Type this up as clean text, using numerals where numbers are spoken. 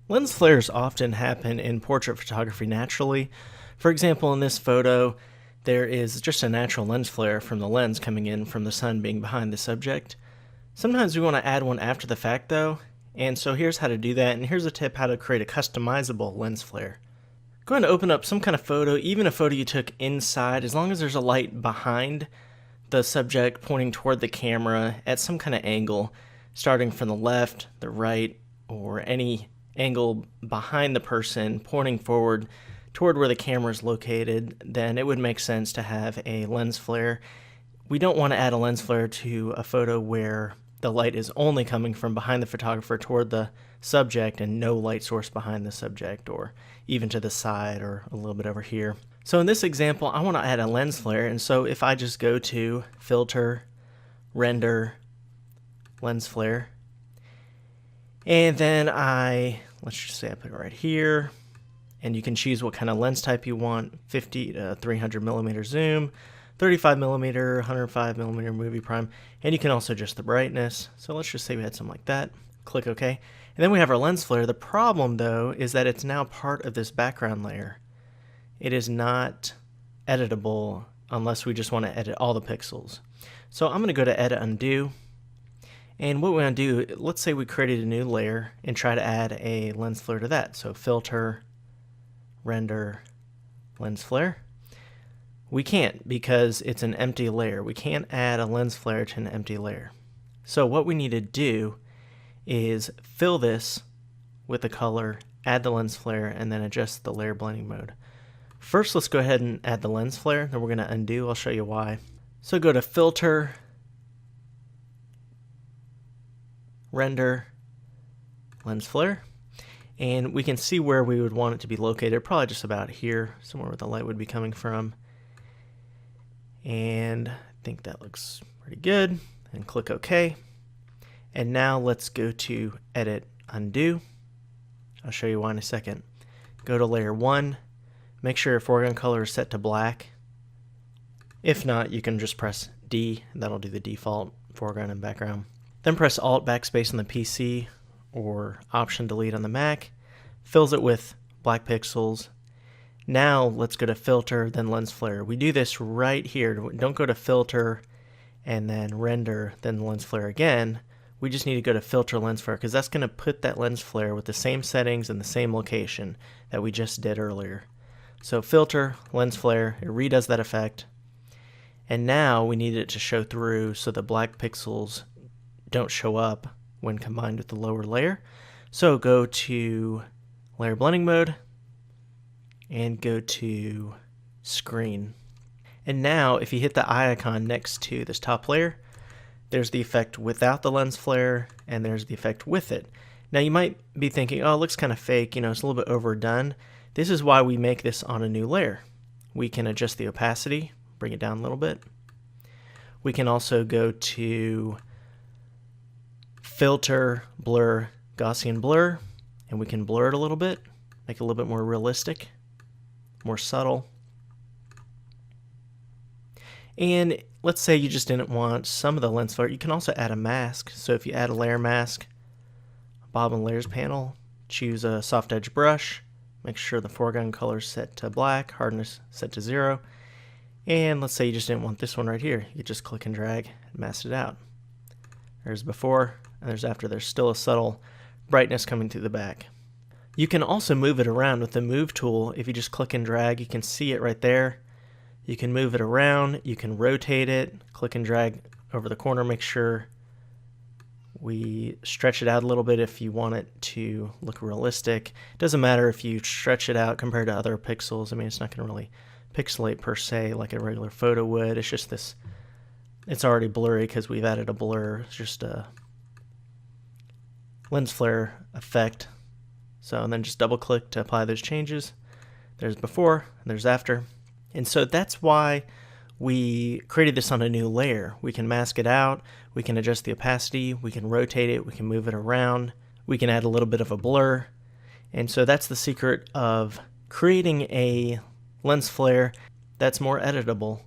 Lens flares often happen in portrait photography naturally. For example, in this photo, there is just a natural lens flare from the lens coming in from the sun being behind the subject. Sometimes we want to add one after the fact though, and so here's how to do that, and here's a tip how to create a customizable lens flare. Go ahead and open up some kind of photo, even a photo you took inside, as long as there's a light behind the subject pointing toward the camera at some kind of angle, starting from the left, the right, or any angle behind the person pointing forward toward where the camera is located, then it would make sense to have a lens flare. We don't want to add a lens flare to a photo where the light is only coming from behind the photographer toward the subject and no light source behind the subject, or even to the side or a little bit over here. So in this example, I want to add a lens flare, and so if I just go to Filter, Render, Lens Flare, and then let's just say I put it right here, and you can choose what kind of lens type you want, 50 to 300 millimeter zoom, 35 millimeter, 105 millimeter movie prime, and you can also adjust the brightness. So let's just say we had something like that. Click OK. And then we have our lens flare. The problem though is that it's now part of this background layer. It is not editable unless we just want to edit all the pixels. So I'm going to go to Edit Undo. And what we want to do, let's say we created a new layer and try to add a lens flare to that. So Filter, Render, Lens Flare. We can't because it's an empty layer. We can't add a lens flare to an empty layer. So what we need to do is fill this with the color, add the lens flare, and then adjust the layer blending mode. First, let's go ahead and add the lens flare, then we're going to undo. I'll show you why. So go to Filter, Render, Lens Flare, and we can see where we would want it to be located, probably just about here, somewhere where the light would be coming from. And I think that looks pretty good, and click OK. And now let's go to Edit, Undo. I'll show you why in a second. Go to Layer 1, make sure your foreground color is set to black. If not, you can just press D, that'll do the default foreground and background. Then press Alt Backspace on the PC or Option Delete on the Mac. Fills it with black pixels. Now let's go to Filter, then Lens Flare. We do this right here. Don't go to Filter and then Render, then Lens Flare again. We just need to go to Filter, Lens Flare, because that's going to put that lens flare with the same settings and the same location that we just did earlier. So Filter, Lens Flare, it redoes that effect. And now we need it to show through so the black pixels don't show up when combined with the lower layer. So go to Layer Blending Mode and go to Screen. And now if you hit the eye icon next to this top layer, there's the effect without the lens flare and there's the effect with it. Now you might be thinking, oh, it looks kind of fake, it's a little bit overdone. This is why we make this on a new layer. We can adjust the opacity, bring it down a little bit. We can also go to Filter, Blur, Gaussian Blur, and we can blur it a little bit, make it a little bit more realistic, more subtle. And let's say you just didn't want some of the lens flare. You can also add a mask. So if you add a layer mask, Bob and Layers panel, choose a soft edge brush, make sure the foreground color is set to black, hardness set to 0. And let's say you just didn't want this one right here. You just click and drag and mask it out. There's before and there's after. There's still a subtle brightness coming through the back. You can also move it around with the Move tool. If you just click and drag, you can see it right there. You can move it around, you can rotate it, click and drag over the corner, make sure we stretch it out a little bit if you want it to look realistic. It doesn't matter if you stretch it out compared to other pixels. I mean, it's not going to really pixelate per se like a regular photo would. It's just this, it's already blurry because we've added a blur. It's just a lens flare effect. So, and then just double click to apply those changes. There's before, and there's after. And so that's why we created this on a new layer. We can mask it out, we can adjust the opacity, we can rotate it, we can move it around, we can add a little bit of a blur. And so that's the secret of creating a lens flare that's more editable.